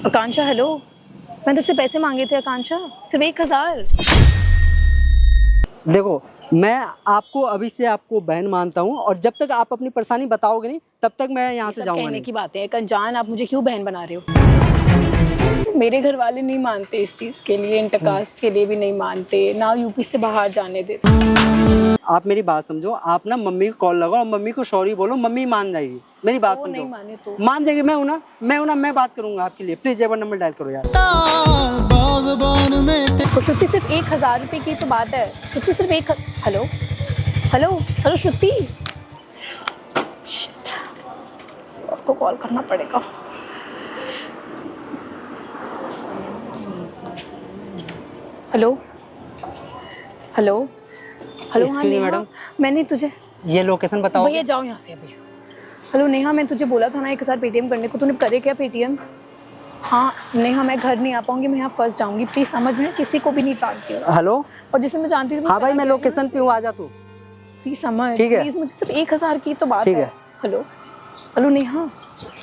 आकांक्षा hello, मैंने तुझसे पैसे मांगे थे आकांक्षा, सिर्फ 1000। देखो, मैं आपको अभी से आपको बहन मानता हूँ और जब तक आप अपनी परेशानी बताओगे नहीं तब तक मैं यहाँ से जाऊँगा कहने नहीं। की बातें हैं, एक अनजान आप मुझे क्यों बहन बना रहे हो? मेरे घर वाले नहीं मानते इस चीज़ के लिए, इंटरकास्ट के लिए भी नहीं मानते, ना यूपी से बाहर जाने देते। आप मेरी बात समझो, आप ना मम्मी को कॉल लगाओ और मम्मी को सॉरी बोलो, मम्मी मान जाएगी। मेरी बात वो समझो। नहीं माने तो मान जाएगी। मैं हूँ ना, मैं बात करूंगा आपके लिए। प्लीज एक बार नंबर डायल करो यार। तो श्रुति सिर्फ 1000 रुपये की तो बात है। श्रुति सिर्फ एक हेलो हेलो हेलो श्रुति, आपको कॉल करना पड़ेगा। Hello hello hello. हाँ नेहा, मैडम, मैंने तुझे ये लोकेशन बताओ। भैया जाओ यहाँ से अभी। हेलो नेहा, मैं तुझे बोला था ना 1000 पेटीएम करने को, तूने करे क्या पेटीएम? हाँ नेहा, मैं घर नहीं आ पाऊंगी, मैं यहाँ फंस जाऊंगी, प्लीज समझ में, किसी को भी नहीं जानती हूँ। हेलो। और जिसे मैं जानती थी हाँ भाई, मैं लोकेशन पे हूँ, आ जा तू। प्लीज समझ, ठीक है। प्लीज, मुझे सिर्फ 1000 की तो बात ठीक है। है। हेलो हेलो नेहा,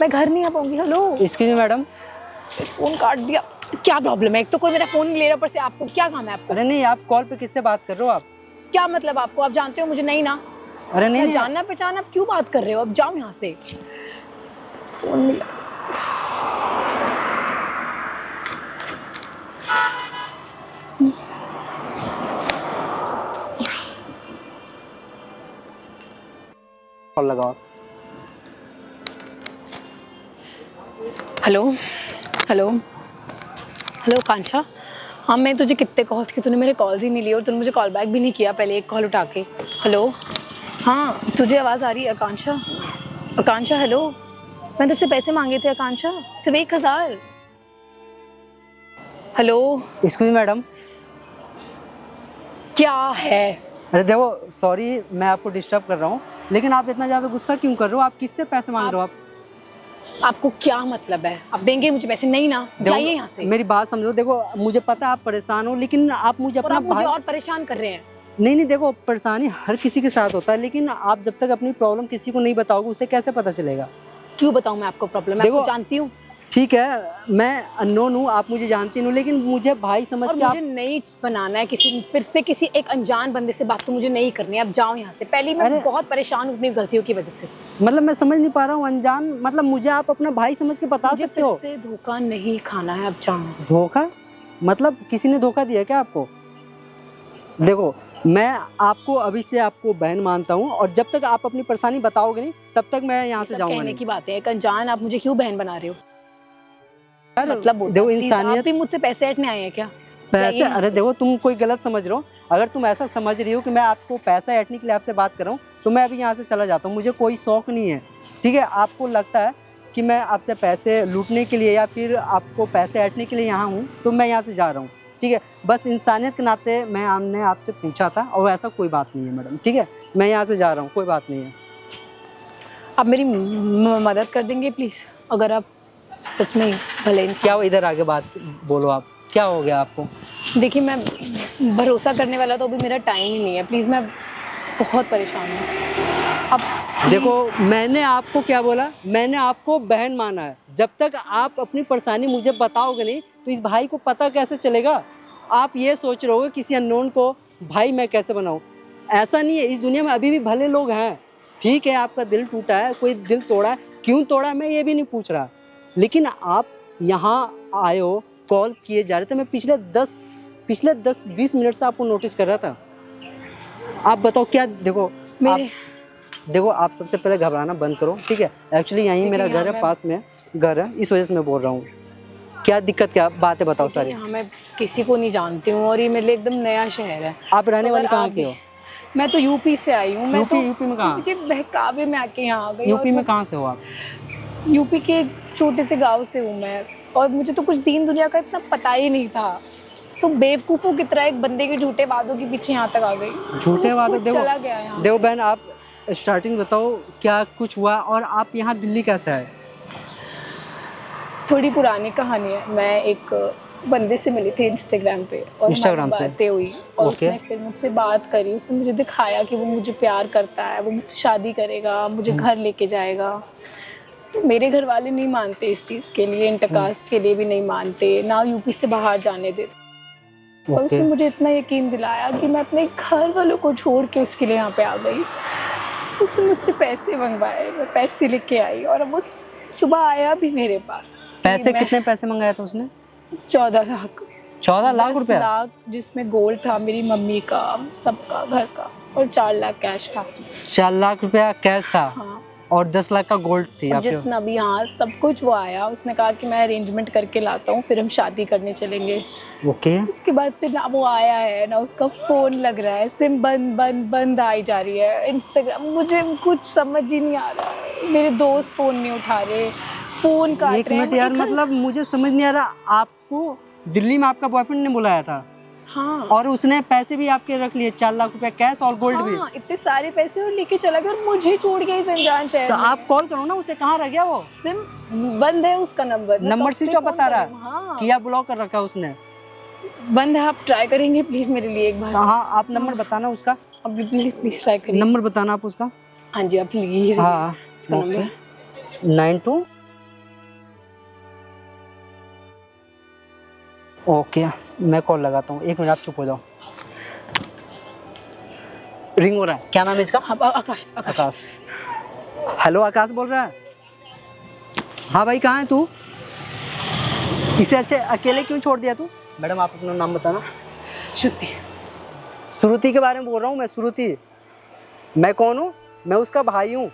मैं घर नहीं आ पाऊंगी। Hello, excuse me madam. Phone काट दिया। क्या प्रॉब्लम है? एक तो कोई मेरा फोन नहीं ले रहा, ऊपर से आपको क्या काम है आपको? अरे नहीं, आप कॉल पे किससे बात कर रहे हो आप? क्या मतलब आपको? आप जानते हो मुझे? नहीं ना। अरे नहीं, जानना पहचाना, आप क्यों बात कर रहे हो? अब जाओ यहाँ से। फोन मिला। कॉल लगाओ। Hello hello hello Kanksha. हाँ, मैं तुझे कितने कॉल की, तूने मेरे कॉल्स ही नहीं लिए और तूने मुझे कॉल बैक भी नहीं किया पहले एक कॉल उठा के। हेलो, हाँ तुझे आवाज़ आ रही है आकांक्षा? आकांक्षा हेलो, मैंने तुझसे पैसे मांगे थे आकांक्षा, सिर्फ 1000। हेलो। Excuse me madam. क्या है? अरे देखो, सॉरी मैं आपको डिस्टर्ब कर रहा हूँ, लेकिन आप इतना ज़्यादा गुस्सा क्यों कर रहे हो? आप किससे पैसे मांग रहे हो? आपको क्या मतलब है? आप देंगे मुझे पैसे? नहीं ना, जाइए यहाँ से। मेरी बात समझो। देखो, मुझे पता है आप परेशान हो, लेकिन आप मुझे अपना मुझे और परेशान कर रहे हैं। नहीं, देखो, परेशानी हर किसी के साथ होता है, लेकिन आप जब तक अपनी प्रॉब्लम किसी को नहीं बताओगे उसे कैसे पता चलेगा? क्यों बताऊं मैं आपको प्रॉब्लम? मैं आपको जानती हूँ। ठीक है, मैं अननोन हूँ, आप मुझे जानती नहीं, लेकिन मुझे भाई समझ के मुझे नहीं बनाना है किसी एक अनजान बंदे से बात, तो मुझे नहीं करनी है। अब जाओ यहाँ से। पहले मैं बहुत परेशान हूँ अपनी गलतियों की वजह से। मतलब मैं समझ नहीं पा रहा हूँ, अनजान मतलब मुझे आप अपना भाई समझ के बता सकते हो? मुझे धोखा नहीं खाना है। अब जाओ। धोखा मतलब किसी ने धोखा दिया क्या आपको? देखो, मैं आपको अभी से आपको बहन मानता हूँ और जब तक आप अपनी परेशानी बताओगे नहीं तब तक मैं यहाँ से जाऊँगा नहीं। कहने की बातें हैं, एक अनजान आप मुझे क्यों बहन बना रहे हो? मतलब देखो, इंसानियत। आप भी मुझसे पैसे ऐंठने आए हैं क्या? पैसे? अरे देखो, तुम कोई गलत समझ रहे हो। अगर तुम ऐसा समझ रही हो कि मैं आपको पैसा ऐंठने के लिए आपसे बात कर रहा हूँ तो मैं अभी यहाँ से चला जाता हूँ। मुझे कोई शौक नहीं है, ठीक है? आपको लगता है कि मैं आपसे पैसे लूटने के लिए या फिर आपको पैसे ऐंठने के लिए यहाँ हूँ तो मैं यहाँ से जा रहा हूँ, ठीक है? बस इंसानियत के नाते हमने आपसे पूछा था और ऐसा कोई बात नहीं है मैडम, ठीक है? मैं यहाँ से जा रहा हूँ, कोई बात नहीं है। आप मेरी मदद कर देंगे प्लीज़? अगर आप सच में भले क्या हो, इधर आगे बात बोलो। आप क्या हो गया आपको? देखिए, मैं भरोसा करने वाला तो अभी मेरा टाइम ही नहीं है। प्लीज़, मैं बहुत परेशान हूँ। अब देखो, मैंने आपको क्या बोला? मैंने आपको बहन माना है। जब तक आप अपनी परेशानी मुझे बताओगे नहीं तो इस भाई को पता कैसे चलेगा? आप ये सोच रहे हो किसी अननोन को भाई मैं कैसे बनाऊं? ऐसा नहीं है, इस दुनिया में अभी भी भले लोग हैं। ठीक है, आपका दिल टूटा है, कोई दिल तोड़ा है, क्यों तोड़ा मैं ये भी नहीं पूछ रहा, लेकिन आप यहाँ आए हो, कॉल किए जा रहे थे। मैं पिछले 10-20 मिनट से आपको नोटिस कर रहा था। आप बताओ क्या? देखो, आप सबसे पहले घबराना बंद करो, ठीक है? एक्चुअली यहीं मेरा घर है, पास में घर है, इस वजह से मैं बोल रहा हूँ। क्या दिक्कत, क्या बात है, बताओ सारी। यहाँ मैं किसी को नहीं जानती हूँ और ये मेरे लिए एकदम नया शहर है। आप रहने वाली कहाँ की हो? मैं तो यूपी से आई हूँ। यूपी में कहाँ? किसी के बहकावे में आके यहाँ आ गई। यूपी में कहाँ से हो आप? यूपी के एक छोटे से गाँव से हूँ मैं, और मुझे तो कुछ दीन दुनिया का इतना पता ही नहीं था। तो बेवकूफ़ों की तरह एक बंदे के झूठे वादों के पीछे यहाँ तक आ गई। झूठे वादे? चला गया यहाँ। देखो बहन, आप स्टार्टिंग बताओ क्या कुछ हुआ और आप यहाँ दिल्ली कैसे आए? थोड़ी पुरानी कहानी है। मैं एक बंदे से मिली थी इंस्टाग्राम पे और बातें हुई और उसने फिर मुझसे बात करी। उसने मुझे दिखाया कि वो मुझे प्यार करता है, वो मुझसे शादी करेगा, मुझे घर लेके जाएगा। तो मेरे घर वाले नहीं मानते इस चीज़ के लिए, इंटरकास्ट के लिए भी नहीं मानते, ना यूपी से बाहर जाने देते। और उसने मुझे इतना यकीन दिलाया कि मैं अपने घर वालों को छोड़ के उसके लिए यहाँ पे आ गई। उसने मुझसे पैसे मंगवाए, मैं पैसे लेके आई और अब वो सुबह आया भी मेरे पास। पैसे कितने पैसे मंगाया था उसने? 14 लाख। 14 लाख 10 रुपया? लाख जिसमें गोल्ड था, मेरी मम्मी का, सबका, घर का, और 4 लाख कैश था। 4 लाख रुपया कैश था? हाँ। और 10 लाख का गोल्ड थी आपके? जितना भी, हाँ, सब कुछ वो आया। उसने कहा कि मैं अरेंजमेंट करके लाता हूँ, फिर हम शादी करने चलेंगे। ओके। उसके बाद से ना वो आया है ना उसका फ़ोन लग रहा है, सिम बंद बंद बंद आई जा रही है, इंस्टाग्राम, मुझे कुछ समझ ही नहीं आ रहा है। मेरे दोस्त फ़ोन नहीं उठा रहे, फ़ोन काट रहे हैं। एक मिनट यार, मतलब मुझे समझ नहीं आ रहा, आपको दिल्ली में आपका बॉयफ्रेंड ने बुलाया था? हाँ। और उसने पैसे भी आपके रख लिए, 4 लाख रुपया कैश और गोल्ड भी? हाँ, इतने सारे पैसे और लेके चला गया और मुझे छोड़ गया इस अनजान शहर तो में। आप कॉल करो ना उसे, कहाँ रह गया वो? सिम बंद है उसका, नंबर स्विच ऑफ बता रहा है। हाँ, किया ब्लॉक कर रखा है उसने? बंद है। आप ट्राई करेंगे प्लीज मेरे लिए एक बार? हाँ, आप नंबर बताना उसका, अभी प्लीज प्लीज ट्राई करिए। नंबर बताना आप उसका। हाँ जी, आप लीजिए हाँ, उसका नंबर। 92। ओके, मैं कॉल लगाता हूँ, 1 मिनट आप चुप हो जाओ। रिंग हो रहा है, क्या नाम है इसका? हाँ, आकाश। आकाश। हेलो, आकाश बोल रहा है? हाँ भाई, कहाँ है तू? इसे अच्छे अकेले क्यों छोड़ दिया तू? मैडम, आप अपना नाम बताना। श्रुति। श्रुति के बारे में बोल रहा हूँ मैं, श्रुति। मैं कौन हूँ? मैं उसका भाई हूँ।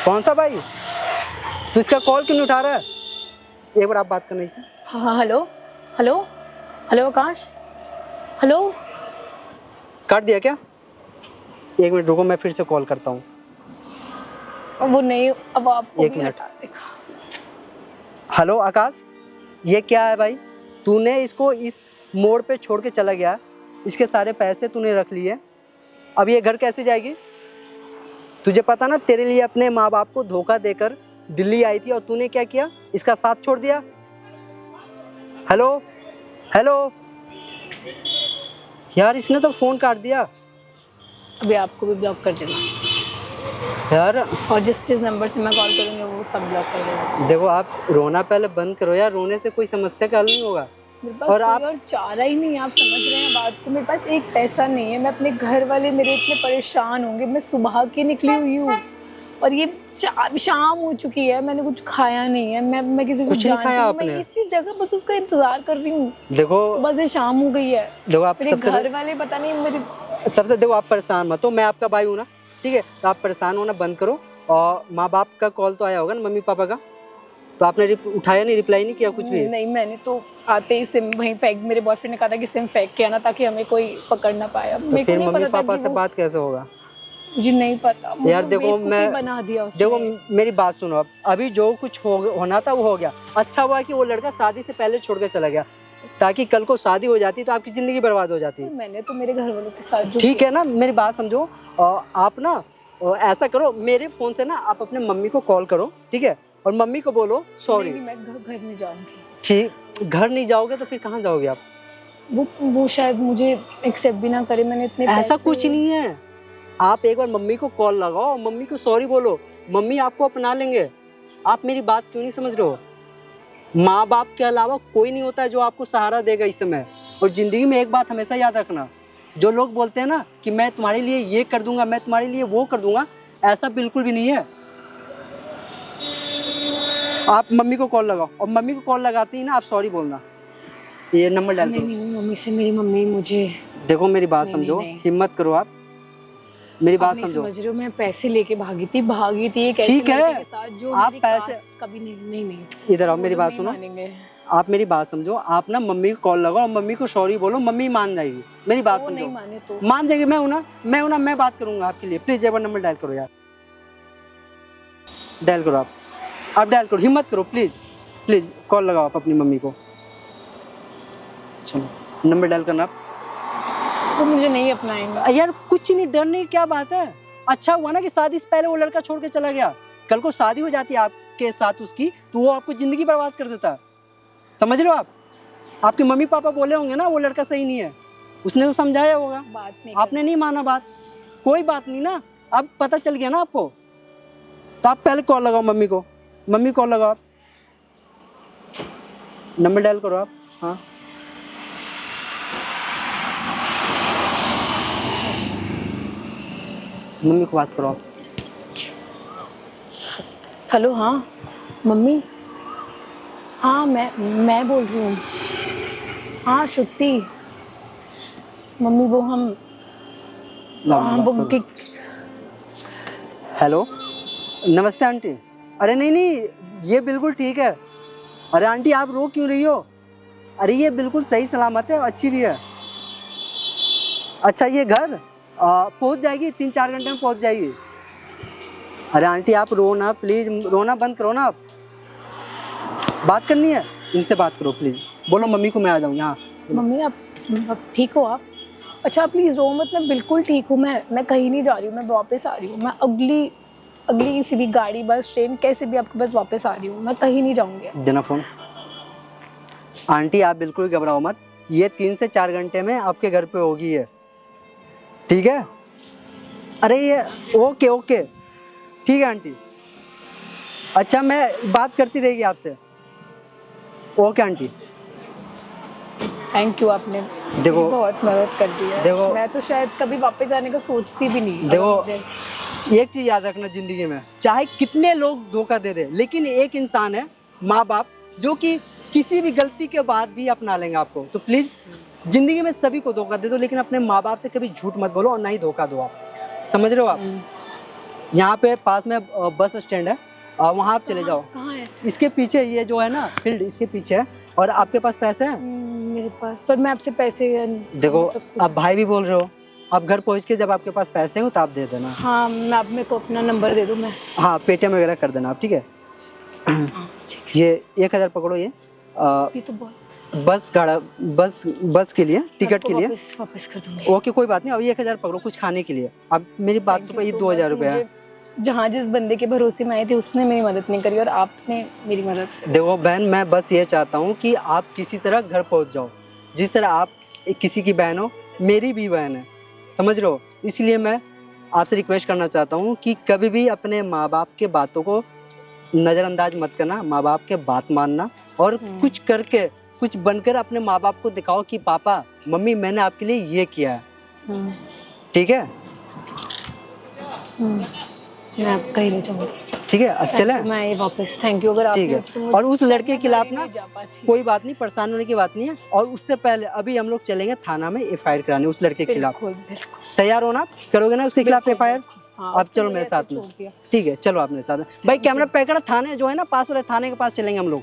कौन सा भाई? तू इसका कॉल क्यों नहीं उठा रहा है? एक बार आप बात करना इससे। हाँ, हेलो हेलो हेलो आकाश, हेलो। काट दिया क्या? 1 मिनट रुको, मैं फिर से कॉल करता हूँ। वो नहीं, अब आपको 1 भी मिनट। हटा देगा। हेलो आकाश, ये क्या है भाई? तूने इसको इस मोड़ पे छोड़ के चला गया, इसके सारे पैसे तूने रख लिए, अब ये घर कैसे जाएगी? तुझे पता ना, तेरे लिए अपने माँ बाप को धोखा देकर दिल्ली आई थी और तूने क्या किया? इसका साथ छोड़ दिया। हेलो हेलो यार, इसने तो फ़ोन काट दिया अभी आपको भी ब्लॉक कर देगा यार। और जिस नंबर से मैं कॉल करूँगी वो सब ब्लॉक कर देगा। देखो, आप रोना पहले बंद करो यार, रोने से कोई समस्या का हल नहीं होगा। मेरे पास और कोई आप और चारा ही नहीं है, आप समझ रहे हैं बात को? मेरे पास एक पैसा नहीं है, मैं अपने घर वाले मेरे इतने परेशान होंगे, मैं सुबह की निकली हुई हूँ और ये शाम हो चुकी है, मैंने कुछ खाया नहीं है। मैं किसी को कुछ नहीं खाया जानती हूँ, मैं आपने? इसी जगह बस उसका इंतजार कर रही हूँ। देखो, सुबह से शाम हो गई है। देखो आप मेरे सबसे घर वाले पता नहीं मेरे देखो, आप परेशान मत हो, मैं आपका भाई हूँ ना, ठीक है? तो आप परेशान होना बंद करो। और माँ बाप का कॉल तो आया होगा ना, मम्मी पापा का? तो आपने उठाया नहीं, रिप्लाई नहीं किया कुछ भी? नहीं, मैंने तो आते ही सिम वहीं फेंक, मेरे बॉयफ्रेंड ने कहा था कि सिम फेंक के आना ताकि हमें कोई पकड़ ना पाए। अब तो मेरे को फिर नहीं मम्मी पता था पापा कि से वो, बात कैसे होगा? मुझे नहीं पता यार देखो, मैं बना दिया उसने। देखो मेरी बात सुनो, अब अभी जो कुछ होना था वो हो गया। अच्छा हुआ कि वो लड़का शादी से पहले छोड़ के चला गया, ताकि कल को शादी हो जाती तो आपकी जिंदगी बर्बाद हो जाती। मैंने तो मेरे घर वालों के साथ जो ठीक है ना, मेरी बात समझो। आप ना ऐसा करो, मेरे फोन से ना आप अपने मम्मी को कॉल करो, ठीक है? और मम्मी को बोलो सॉरी। मैं घर नहीं जाऊंगी। ठीक, घर नहीं जाओगे तो फिर कहाँ जाओगे आप? वो शायद मुझे एक्सेप्ट भी ना करे, मैंने इतने ऐसा पैसे- कुछ नहीं है। आप एक बार मम्मी को कॉल लगाओ, मम्मी को सॉरी बोलो, मम्मी आपको अपना लेंगे। आप मेरी बात क्यों नहीं समझ रहे हो? माँ बाप के अलावा कोई नहीं होता है जो आपको सहारा देगा इस समय। और जिंदगी में एक बात हमेशा याद रखना, जो लोग बोलते हैं ना कि मैं तुम्हारे लिए ये कर दूंगा, मैं तुम्हारे लिए वो कर दूंगा, ऐसा बिल्कुल भी नहीं है। आप मम्मी को कॉल लगाओ और मम्मी को कॉल लगाते ही ना आप सॉरी बोलना। ये नंबर डाल दो। नहीं, मम्मी से, मेरी मम्मी मुझे, देखो मेरी बात नहीं, समझो, नहीं। हिम्मत करो आप, मेरी बात नहीं समझो। समझ रहे हो, मैं पैसे लेके भागी थी एक ऐसे ठीक है, लड़के के साथ जो आप मेरी पैसे- कास्ट कभी नहीं इधर आओ, वो मेरी तो बात नहीं सुनो, मानेंगे। आप मेरी बात समझो। आप ना मम्मी को कॉल लगाओ और मम्मी को सॉरी बोलो, मम्मी मान जाएगी। मेरी बात वो समझो, नहीं माने तो मान जाएगी। मैं हूं ना, मैं बात करूंगा आपके लिए। प्लीज एक बार नंबर डायल करो यार, डायल करो आप डायल करो, हिम्मत करो, प्लीज प्लीज कॉल लगाओ आप अपनी मम्मी को। चलो नंबर डायल करना आप। वो मुझे नहीं अपनाएंगे। यार कुछ नहीं, डरने की क्या बात है? अच्छा हुआ ना कि शादी से पहले वो लड़का छोड़ के चला गया, कल को शादी हो जाती आपके साथ उसकी, तो वो आपको जिंदगी बर्बाद कर देता। समझ रहे हो आप? आपके मम्मी पापा बोले होंगे ना वो लड़का सही नहीं है, उसने तो समझाया होगा, बात नहीं आपने नहीं माना बात। कोई बात नहीं ना, अब पता चल गया ना आपको। तो आप पहले कॉल लगाओ मम्मी को, मम्मी कॉल लगाओ, आप नंबर डायल करो आप। हाँ मम्मी को बात करो आप। हेलो, हाँ मम्मी, हाँ मैं बोल रही हूँ। हाँ श्रुति मम्मी, वो हम लाओ, हाँ बात वो करो। हेलो, नमस्ते आंटी। अरे नहीं नहीं, ये बिल्कुल ठीक है। अरे आंटी आप रो क्यों रही हो? अरे ये बिल्कुल सही सलामत है, अच्छी भी है। अच्छा ये घर पहुंच जाएगी, 3-4 घंटे में पहुंच जाएगी। अरे आंटी आप रो ना प्लीज, रोना बंद करो ना। आप बात करनी है, इनसे बात करो प्लीज। बोलो मम्मी को मैं आ जाऊँ यहाँ। मम्मी आप ठीक हो? आप अच्छा प्लीज़ रो मत, मैं बिल्कुल ठीक हूँ। मैं कहीं नहीं जा रही हूँ, मैं वापस आ रही हूँ। मैं अगली किसी भी गाड़ी बस ट्रेन कैसे भी आपके पास वापस आ रही हूँ। मैं कहीं नहीं जाऊँगी। देना फोन। आंटी आप बिल्कुल घबराओ मत, ये 3 से 4 घंटे में आपके घर पे होगी ये, ठीक है? अरे ये ओके ओके ठीक है आंटी। अच्छा मैं बात करती रहेगी आपसे। Okay aunty. थैंक यू, आपने देखो मेरी बहुत मदद कर दी है। देखो मैं तो शायद कभी वापस आने का सोचती भी नहीं। देखो, अगर मुझे एक चीज याद रखना जिंदगी में, चाहे कितने लोग धोखा दे दे, लेकिन एक इंसान है माँ बाप जो कि किसी भी गलती के बाद भी अपना लेंगे आपको। तो प्लीज जिंदगी में सभी को धोखा दे दो, लेकिन अपने माँ बाप से कभी झूठ मत बोलो और ना ही धोखा दो आप। समझ रहे हो आप? यहाँ पे पास में बस स्टैंड है, वहाँ आप चले जाओ। कहाँ है? इसके पीछे ये जो है ना फील्ड, इसके पीछे है। और आपके पास पैसे हैं? मेरे पास, पर मैं आपसे पैसे देखो मतलब आप भाई भी बोल रहे हो, आप घर पहुँच के जब आपके पास पैसे हो तो आप दे देना। हाँ, मैं आप मेरे को अपना नंबर दे दूँ मैं। हाँ पेटीएम वगैरह कर देना आप, ठीक है? हाँ ठीक है। ये 1000 पकड़ो, ये ये तो बहुत बस के लिए, टिकट के लिए। वापस कर दूंगी। ओके कोई बात नहीं, अब 1000 पकड़ो कुछ खाने के लिए। अब मेरी बात तो ये 2000 रुपये है। जहाँ जिस बंदे के भरोसे में आई थी उसने मेरी मदद नहीं करी और आपने मेरी मदद करी। देखो बहन, मैं बस ये चाहता हूँ कि आप किसी तरह घर पहुँच जाओ। जिस तरह आप किसी की बहन हो, मेरी भी बहन है, समझ रहे हो? इसलिए मैं आपसे रिक्वेस्ट करना चाहता हूँ कि कभी भी अपने माँ बाप के बातों को नज़रअंदाज मत करना, माँ बाप के बात मानना और कुछ करके, कुछ बनकर अपने माँ बाप को दिखाओ कि पापा मम्मी मैंने आपके लिए ये किया है, ठीक है? मैं आप कहीं नहीं जाऊंगी, ठीक है? अब चले मैं ये वापस। Thank you. अगर आप ठीक है। तो और उस लड़के के खिलाफ ना नहीं जा पाती। कोई बात नहीं, परेशान होने की बात नहीं है। और उससे पहले अभी हम लोग चलेंगे थाना में FIR कराने उस लड़के के खिलाफ। बिल्कुल बिल्कुल। तैयार हो ना? करोगे ना उसके खिलाफ FIR? हाँ, आप चलो मेरे साथ में, ठीक है? चलो आप मेरे साथ में। भाई कैमरा पैक करो, थाने जो है ना पास वाले थाने के पास चलेंगे हम लोग।